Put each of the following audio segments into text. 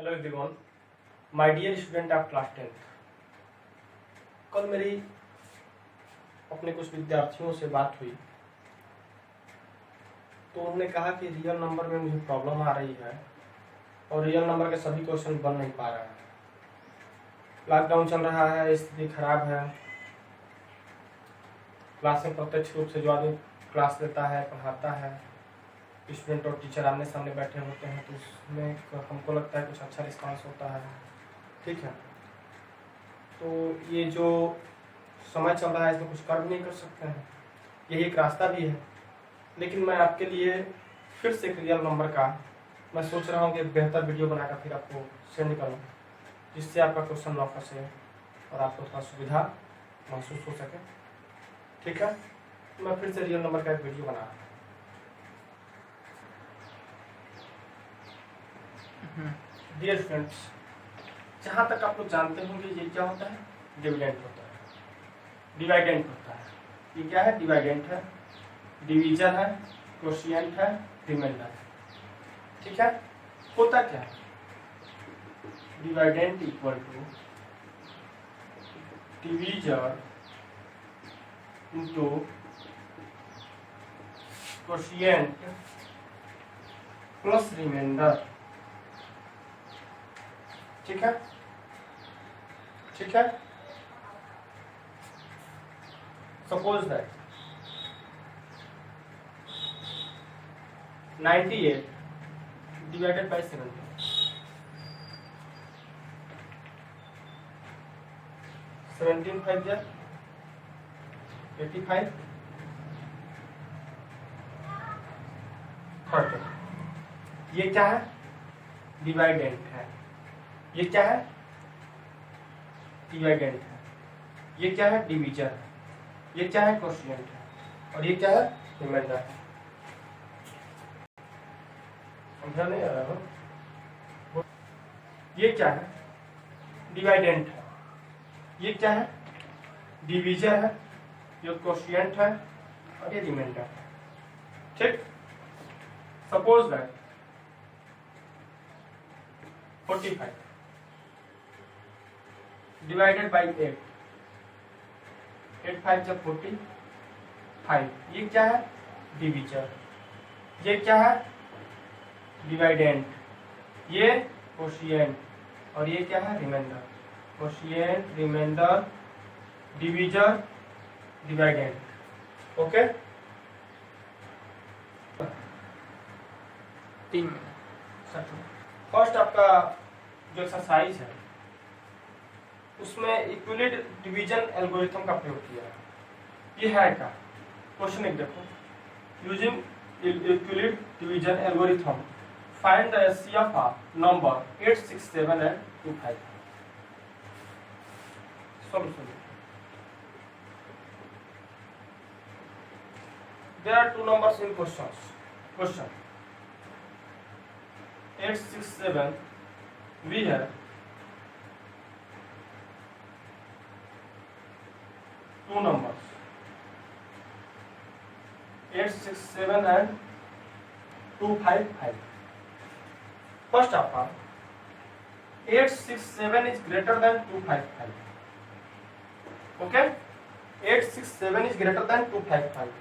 Hello everyone, my dear student of class 10th। कल मेरी अपने कुछ विद्यार्थियों से बात हुई तो उन्होंने कहा कि रियल नंबर में मुझे प्रॉब्लम आ रही है और रियल नंबर के सभी क्वेश्चन बन नहीं पा रहे हैं। लॉकडाउन चल रहा है, स्थिति खराब है। क्लास में प्रत्यक्ष रूप से जो आदमी क्लास लेता है, पढ़ाता है, स्टूडेंट और टीचर आमने सामने बैठे होते हैं तो उसमें हमको लगता है कुछ अच्छा रिस्पांस होता है। ठीक है, तो ये जो समय चल रहा है इसमें कुछ कर भी नहीं कर सकते हैं, यही एक रास्ता भी है। लेकिन मैं आपके लिए फिर से एक रियल नंबर का मैं सोच रहा हूँ कि एक बेहतर वीडियो बनाकर फिर आपको सेंड करूँ, जिससे आपका क्वेश्चन न फंसे और आपको थोड़ा सुविधा महसूस हो सके। ठीक है, मैं फिर से रियल नंबर का एक वीडियो बना रहा हूँ। डियर फ्रेंड्स, जहाँ तक आप लोग जानते होंगे ये क्या होता है, डिविडेंट होता है, डिवाइडेंट होता है। ये क्या है? डिवाइडेंट है, डिवीजन है, क्वोशिएंट है, रिमाइंडर है। ठीक है, होता क्या है? Dividend equal to divisor into quotient plus remainder. ठीक है, ठीक है। सपोज दैट 98 डिवाइडेड बाय 17, 17 5 जा 85, 30। ये क्या है? डिवाइडेंट है। ये क्या है? डिवाइडेंट है। ये क्या है? डिवीजर है। ये क्या है? क्वोशिएंट है। और ये क्या है? रिमाइंडर है। समझा नहीं आ रहा हो? ये क्या है? डिवाइडेंट है। ये क्या है? डिवीजर है। ये क्वोशिएंट है और ये रिमाइंडर है। ठीक, सपोज दैट 45 डिवाइडेड बाई 8, 8 5 जब 45। ये क्या है? डिवीजर। ये क्या है? डिवाइडेंट। ये क्वोशिएंट और ये क्या है? Remainder. Quotient, remainder, divisor, dividend. Okay, 3 minute. First आपका जो एक्सरसाइज है उसमें इक्विलिड डिवीजन एल्गोरिथम का प्रयोग किया है। ये है क्या? क्वेश्चन एक देखो, using Euclid division algorithm find the HCF of number 8 6 7 and 2 5। Solution. There are two numbers in question 8 6 7। we have two numbers 8 6 7 and 2 5 5। First of all, 8 6 7 is greater than 2 5 5। okay, 8 6 7 is greater than 2 5 5।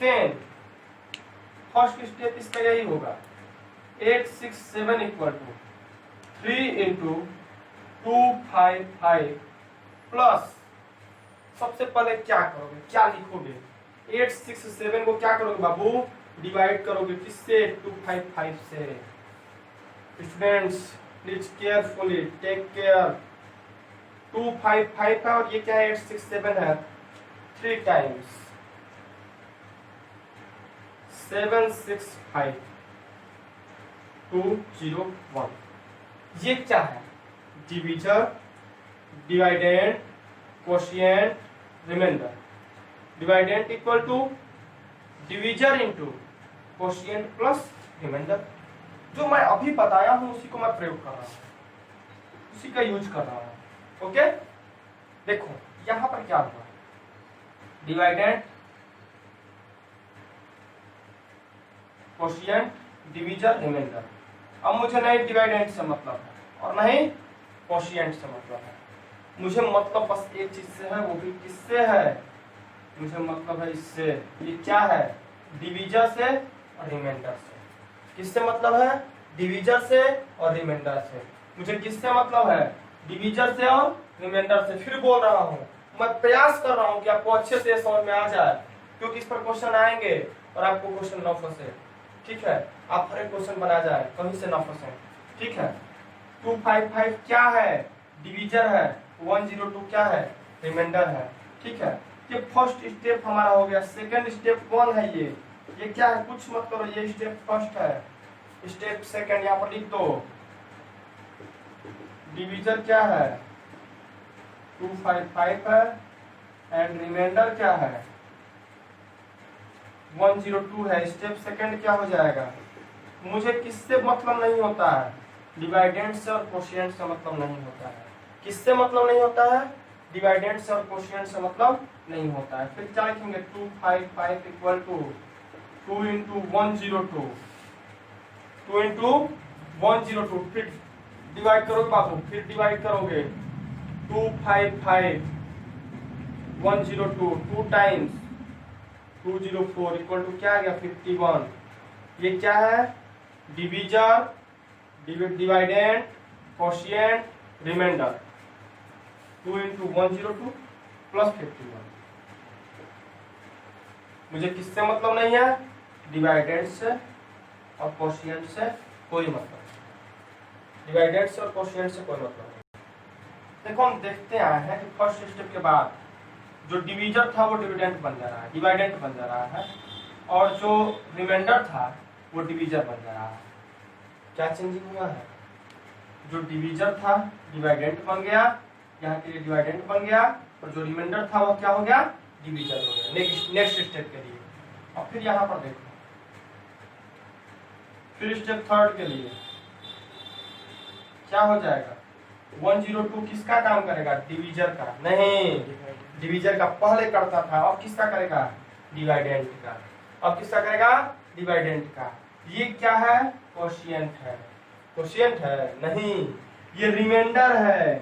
then first step इसका यही होगा, 8 6 7 equal to 3 into 2 5 5 plus, सबसे पहले क्या करोगे, क्या लिखोगे? 8 6 7 को क्या करोगे बाबू? डिवाइड करोगे किससे? 2 5 5 से। Students please carefully take care. 2 5 5 है और ये क्या है? 8 6 7 है। 3 टाइम्स 7 6 5 2 0 1। ये क्या है? Divisor, dividend, quotient, remainder. Dividend equal to divisor into quotient plus remainder. जो मैं अभी बताया हूं उसी को मैं प्रयोग कर रहा हूं, उसी का यूज कर रहा हूं। ओके, देखो यहां पर क्या हुआ, डिवाइडेंट, क्वोशिएंट, डिवीजर, रिमाइंडर। अब मुझे नहीं डिवाइडेंट से मतलब है और नहीं कोशिएंट से मतलब है, मुझे मतलब बस एक चीज से है, वो भी किससे है, मुझे मतलब है इससे। ये क्या है, डिवीजर से और रिमाइंडर से। किससे मतलब है, डिवीजर से और रिमाइंडर से। मुझे किससे मतलब है, डिवीजर से और रिमाइंडर से। फिर बोल रहा हूँ, मैं प्रयास कर रहा हूँ कि आपको अच्छे से समझ में आ जाए, क्योंकि इस पर क्वेश्चन आएंगे और आपको क्वेश्चन न फंसे। ठीक है, आप हर एक क्वेश्चन बना जाए, कहीं से न फंसे। ठीक है, 255 क्या है, डिवीजर है, 102 क्या है, रिमाइंडर है। ठीक है, ये फर्स्ट स्टेप हमारा हो गया। सेकंड स्टेप कौन है, ये क्या है, कुछ मत करो, ये स्टेप फर्स्ट है। स्टेप सेकंड यहाँ पर लिख दो, डिवीजर क्या है 255 है एंड रिमाइंडर क्या है 102 है। स्टेप सेकंड क्या हो जाएगा, मुझे किससे मतलब नहीं होता है, डिवाइडेंड से और कोशिएंट से मतलब नहीं होता है। किससे मतलब नहीं होता है, डिवाइडेंड से और कोशिएंट से मतलब नहीं होता है। फिर क्या लिखेंगे, 255 इक्वल टू 2 इंटू 102, 2 इंटू 102। फिर डिवाइड करोगे बाबू, फिर डिवाइड करोगे 255 102 2 टाइम्स 204 इक्वल टू क्या आ गया 51। ये क्या है, divisor, dividend, quotient, remainder. 2 into 102 plus 51। मुझे किससे मतलब नहीं है, डिवाइडेंड से और कोशिएंट से कोई मतलब नहीं। डिवाइडेंड से और कोशिएंट से कोई मतलब नहीं। देखो हम देखते आए हैं कि फर्स्ट स्टेप के बाद जो डिवीजर था वो डिविडेंड बन जा रहा है, डिवाइडेंट बन जा रहा है, और जो रिमाइंडर था वो डिवीजर बन जा रहा है। क्या चेंजिंग हुआ है, जो डिवीजर था डिवाइडेंट बन गया, यहाँ के लिए डिवाइडेंट बन गया, और जो रिमाइंडर था वो क्या हो गया, डिवीजर हो गया नेक्स्ट स्टेप के लिए। और फिर यहाँ पर देखो, फिर स्टेप थर्ड के लिए क्या हो जाएगा, 102 किसका काम करेगा, डिवीजर का, नहीं डिवीजर का पहले करता था, अब किसका करेगा, डिवाइडेंट का। अब किसका करेगा, डिवाइडेंट का। ये क्या है, कोशिएंट है, कोशिएंट है नहीं, ये रिमाइंडर है।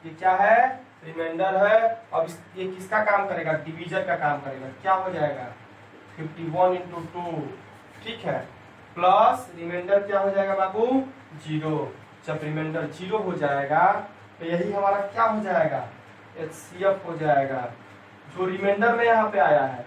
ये क्या है, रिमाइंडर है। अब ये किसका काम करेगा, डिवीजर का काम करेगा। क्या हो जाएगा 51 इंटू 2, ठीक है, प्लस रिमाइंडर क्या हो जाएगा बाबू 0। जब रिमाइंडर 0 हो जाएगा तो यही हमारा क्या हो जाएगा, HCF हो जाएगा। जो रिमाइंडर में यहाँ पे आया है,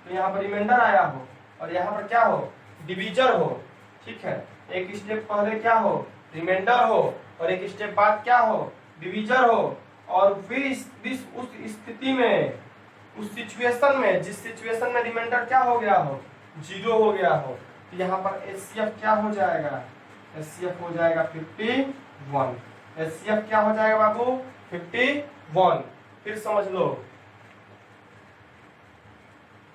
तो यहाँ पर रिमाइंडर आया हो और यहाँ पर क्या हो, डिवीजर हो। ठीक है, एक स्टेप पहले क्या हो, रिमाइंडर हो, और एक स्टेप बाद क्या हो, डिवीजर हो। और फिर उस स्थिति में, उस सिचुएशन में, जिस सिचुएशन में रिमाइंडर क्या हो गया हो, 0 हो गया हो, तो यहाँ पर HCF क्या हो जाएगा, HCF हो जाएगा 51। HCF क्या हो जाएगा बाबू 51। फिर समझ लो,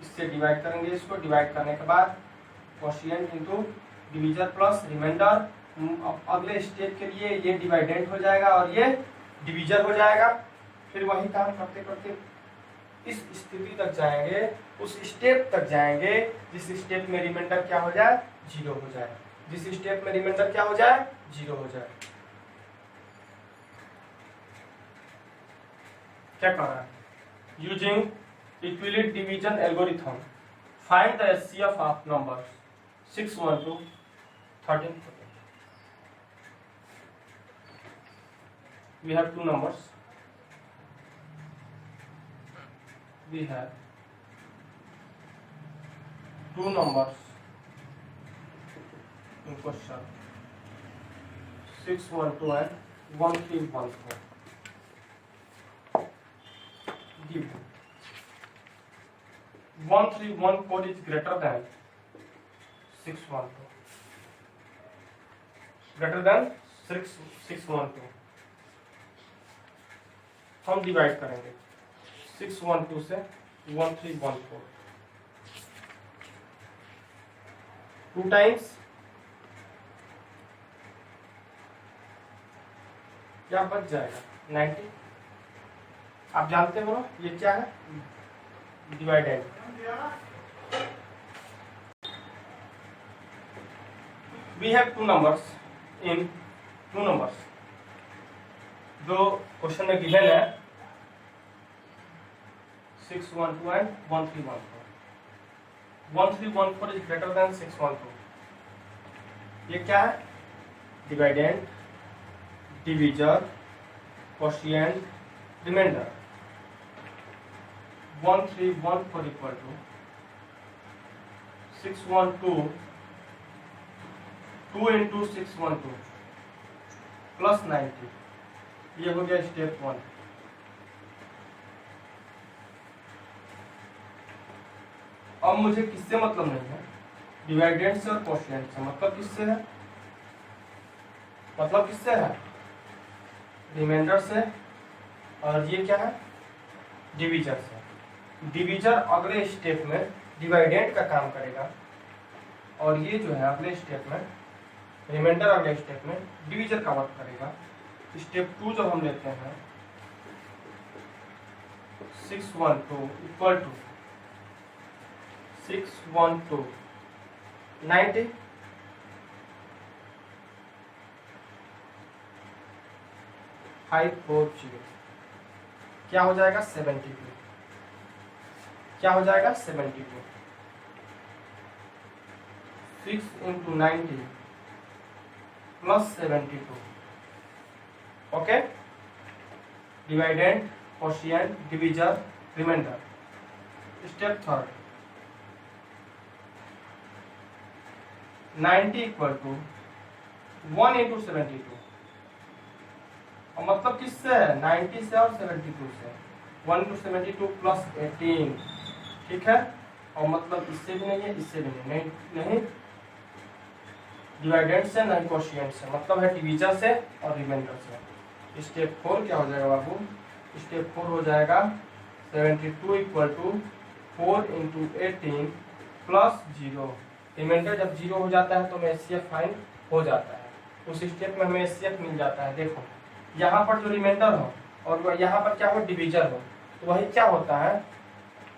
इससे डिवाइड करेंगे, इसको डिवाइड करने के बाद quotient into divisor plus remainder. अगले स्टेप के लिए ये डिवाइडेंट हो जाएगा और ये डिवीजर हो जाएगा। फिर वही काम करते करते इस स्थिति तक जाएंगे, उस स्टेप तक जाएंगे जिस स्टेप में रिमाइंडर क्या हो जाए, 0 हो जाए। जिस स्टेप में रिमाइंडर क्या हो जाए, 0 हो जाए। क्या कर रहा है, using Euclid division algorithm find the HCF ऑफ numbers 6, 1, 2, 13, 14. We have two numbers. We have two numbers in question 6, 1, 2 and 1, 3, 1, 4. Give 1, 3, 1, 4 is greater than 6, 1, 2. Greater than 6, 1, 2. हम डिवाइड करेंगे 6, 1, 2 से 1, 3, 1, 4। 2 टाइम्स क्या बच जाएगा 90। आप जानते हो ना ये क्या है, dividend. We have two numbers in two numbers जो क्वेश्चन में गिवन है 612 एंड 1314. 1314 is greater then 612. ये क्या है? Dividend, divisor, quotient, remainder. 1314 equal to 612 2 into 612 plus 90. ये हो गया स्टेप 1. अब मुझे किससे मतलब नहीं है? डिवाइडेंड से और क्वोशिएंट से. मतलब किससे है? मतलब किससे है? रिमाइंडर से. और ये क्या है? डिविजर से. डिविजर अगले स्टेप में डिवाइडेंड का काम करेगा और ये जो है अगले स्टेप में रिमाइंडर अगले स्टेप में डिविजर का वर्क करेगा. स्टेप 2 जब हम लेते हैं 612 इक्वल टू 612 90 540 क्या हो जाएगा? 72. क्या हो जाएगा? 72. 6 into 90 plus 72. Okay. Dividend, quotient, divisor, remainder. Step 3 90 equal to 1 into 72. और मतलब किससे है? 90 से और 72 से. 1 इंटू 72 प्लस 18. ठीक है. और मतलब इससे भी नहीं है, इससे भी नहीं. नहीं डिवाइडेंड से, नहीं क्वोशिएंट से. मतलब है डिविजर से और रिमाइंडर से. स्टेप 4 क्या हो जाएगा बाबू? स्टेप 4 हो जाएगा 72 equal to 4 into 18 plus 0. Remainder जब 0 हो जाता है तो हमें एचसीएफ फाइंड हो जाता है. उस स्टेप में हमें एचसीएफ मिल जाता है. देखो यहाँ पर जो रिमाइंडर हो और यहाँ पर क्या हो? डिविजर हो. तो वही क्या होता है?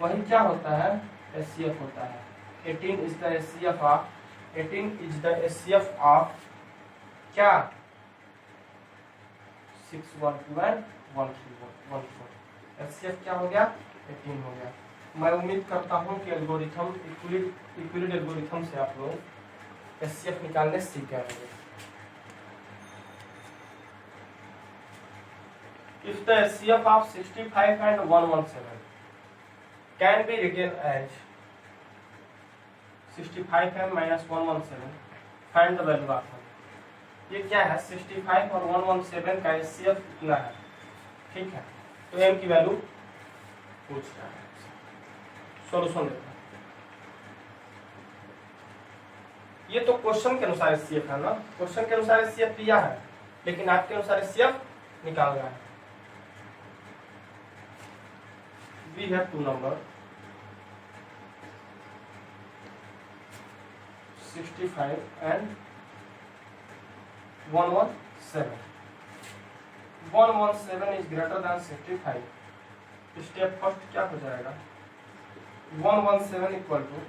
वही क्या होता है? एचसीएफ होता है. 18 is the HCF of 18 is the HCF of क्या? 612 and 1314. एचसीएफ क्या हो गया? 18 हो गया. मैं उम्मीद करता हूं कि एल्गोरिथम यूक्लिड एल्गोरिथम से आप लोग एचसीएफ निकालने सीख गए होंगे. If the HCF of 65 and 117 can be written as 65m minus 117, find the value of m. ये क्या है? 65 और 117 का HCF कितना है? ठीक है. तो m की वैल्यू पूछ रहा है. सॉल्यूशन देखो. ये तो क्वेश्चन के अनुसार HCF है ना. क्वेश्चन के अनुसार HCF दिया है लेकिन आपके अनुसार HCF निकाल रहा है. We have two number 65 and 117. 117 is greater than 65. Step first क्या हो जाएगा? 117 equal to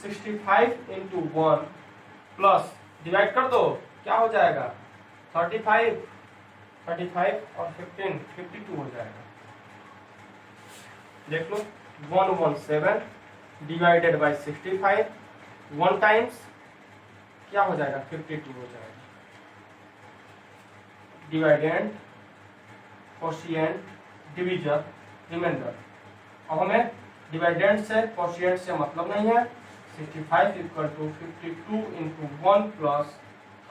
65 into 1 plus divide कर दो. क्या हो जाएगा? 35 और 15 52 हो जाएगा. देख लो 117 डिवाइडेड बाय 65 1 टाइम्स क्या हो जाएगा? 52 हो जाएगा. Dividend, quotient, divisor, remainder. अब हमें डिवाइडेंड से क्वोशिएंट से मतलब नहीं है. 65 इक्वल टू 52 इंटू 1 प्लस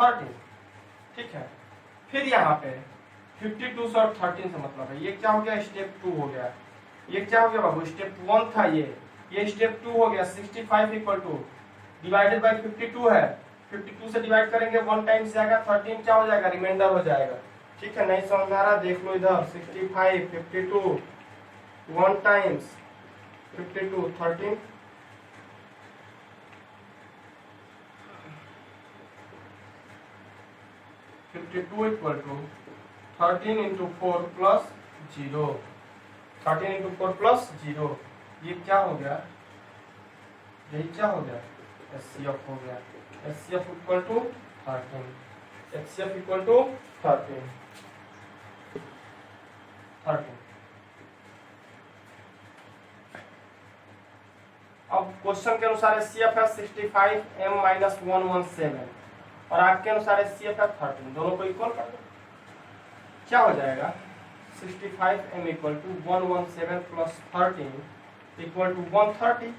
13. ठीक है. फिर यहाँ पे 52 से और 13 से मतलब है. ये क्या हो गया? स्टेप 2 हो गया. ये क्या हो गया बाबू? स्टेप 1 था ये स्टेप 2 हो गया. 65 इक्वल टू डिवाइडेड बाय 52 है. 52 से डिवाइड करेंगे 1 टाइम्स जाएगा. 13 क्या हो जाएगा? रिमाइंडर हो जाएगा. ठीक है. नहीं समझ में आ रहा? देख लो इधर 65 52 1 times 52 13 52 equal to 13 into 4 plus 0. 13 into 4 plus 0. ये क्या हो गया? यही क्या हो गया? एचसीएफ हो गया. HCF equal to 13. HCF equal to 13। अब क्वेश्चन के अनुसार HCF है 65 m माइनस 117 और आपके अनुसार HCF है 13। दोनों को इक्वल कर दो, क्या हो जाएगा 65 m equal to 117 plus 13 equal to 130।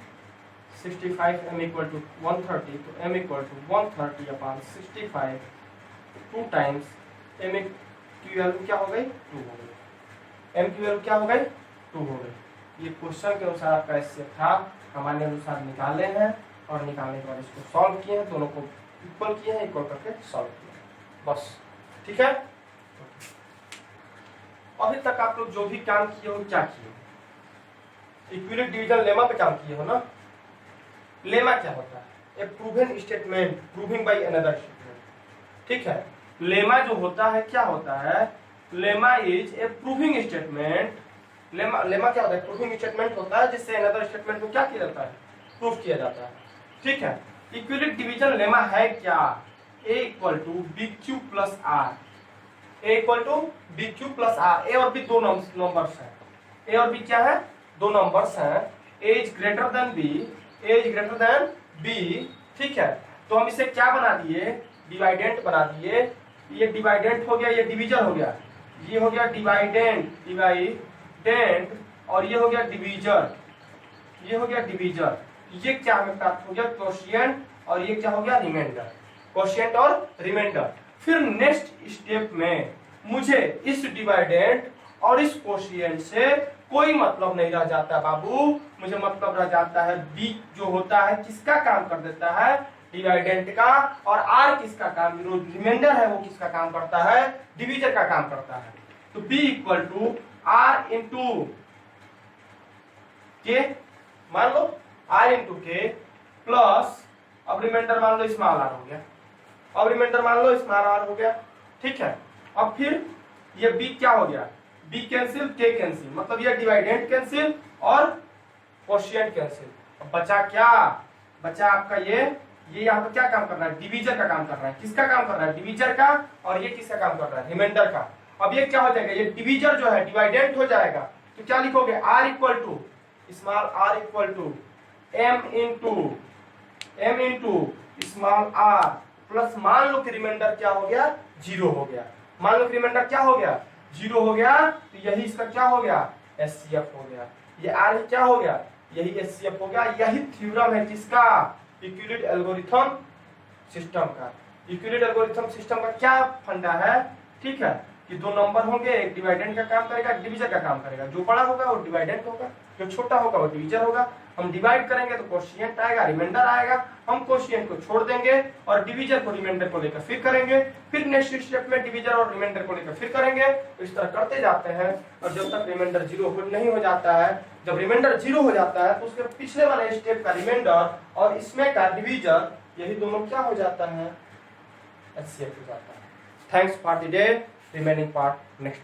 65 m equal to 130, तो m equal to 130 upon 65 2 times m की वैल्यू क्या हो गई 2 हो गई। m की वैल्यू क्या हो गई 2 हो गई। ये क्वेश्चन के अनुसार आपका HCF था, हमारे अनुसार निकाले हैं और निकालने के बाद इसको सॉल्व किए हैं, दोनों को इक्वल किए हैं, इक्वल करके सॉल्व किए हैं, बस ठीक है। अभी तक आप लोग जो भी काम किए हो क्या किए, इक्विलिब्रियम डिवीजन लेमा पे काम किए हो ना। लेमा क्या होता है, ए proven statement proving by another statement, ठीक है। लेमा जो होता है क्या होता है, lemma is a proving statement. Lemma क्या होता है, प्रूविंग स्टेटमेंट होता है जिससे अनदर स्टेटमेंट को क्या किया जाता है, प्रूव किया जाता है, ठीक है। इक्विलिब्रियम डिवीजन लेमा है क्या, a equal to B Q plus R, a equal to B Q plus R. A और बी दो नंबर्स हैं, ए और बी क्या है, दो नंबर्स हैं। a is greater than B, a is greater than B, ठीक है। तो हम इसे क्या बना दिए, डिवाइडेंट बना दिए। ये डिवाइडेंट हो गया, ये डिवीजर हो गया, ये हो गया डिवाइडेंट और ये हो गया डिवीजर, ये हो गया डिवीजर। ये क्या हमें प्राप्त हो गया, क्वोशिएंट, और ये क्या हो गया रिमाइंडर, क्वोशिएंट और रिमाइंडर। फिर नेक्स्ट स्टेप में मुझे इस डिवाइडेंट और इस क्वोशिएंट से कोई मतलब नहीं रह जाता बाबू, मुझे मतलब रह जाता है बी जो होता है किसका काम कर देता है, डिवाइडेंट का, और आर किसका काम, रिमाइंडर है वो किसका काम करता है, डिवीजर का काम करता है। तो B equal to R into K, मान लो आर इंटू के प्लस, अब रिमाइंडर मान लो स्मॉल आर हो गया, अब रिमाइंडर मान लो स्मॉल आर हो गया, ठीक है। अब फिर ये बी क्या हो गया, बी कैंसिल, के कैंसिल, मतलब ये डिवाइडेंट कैंसिल और क्वोशिएंट कैंसिल। अब बचा क्या, बचा आपका ये यहाँ पर क्या काम कर रहा है, डिवीजर का काम कर रहा है, किसका काम कर रहा है, डिवीजर का, और ये किसका काम कर रहा है, रिमाइंडर का। अब ये क्या हो जाएगा, ये डिवीजर जो है डिवाइडेंट हो जाएगा, तो क्या लिखोगे, R equal to small R equal to M into small R plus, मान लो कि रिमाइंडर क्या हो गया, 0 हो गया, मान लो कि रिमाइंडर क्या हो गया, 0 हो गया, तो यही इसका क्या हो गया, HCF हो गया। ये आर क्या हो गया, यही HCF हो गया। यही थ्योरम है किसका, इक्विलिब्रियम एल्गोरिथम सिस्टम का। इक्विलिब्रियम एल्गोरिथम सिस्टम का क्या फंडा है, ठीक है, कि दो नंबर होंगे, एक डिवाइडेंट का काम करेगा, एक डिवीजर का काम करेगा। जो बड़ा होगा वो डिवाइडेंट होगा, जो छोटा होगा वो डिवीजर होगा। हम डिवाइड करेंगे तो क्वोशिएंट आएगा, रिमाइंडर आएगा, हम क्वोशिएंट को छोड़ देंगे और डिवीजर को रिमाइंडर को लेकर फिर करेंगे, फिर नेक्स्ट स्टेप में डिवीजर और रिमाइंडर को लेकर फिर करेंगे। तो इस तरह करते जाते हैं और जब तक रिमाइंडर 0 नहीं हो जाता है। जब रिमाइंडर 0 हो जाता है तो उसके पिछले वाले स्टेप का रिमाइंडर और इसमें का डिवीजर, यही दोनों क्या हो जाता है, HCF हो जाता है। Thanks for the day, remaining part next.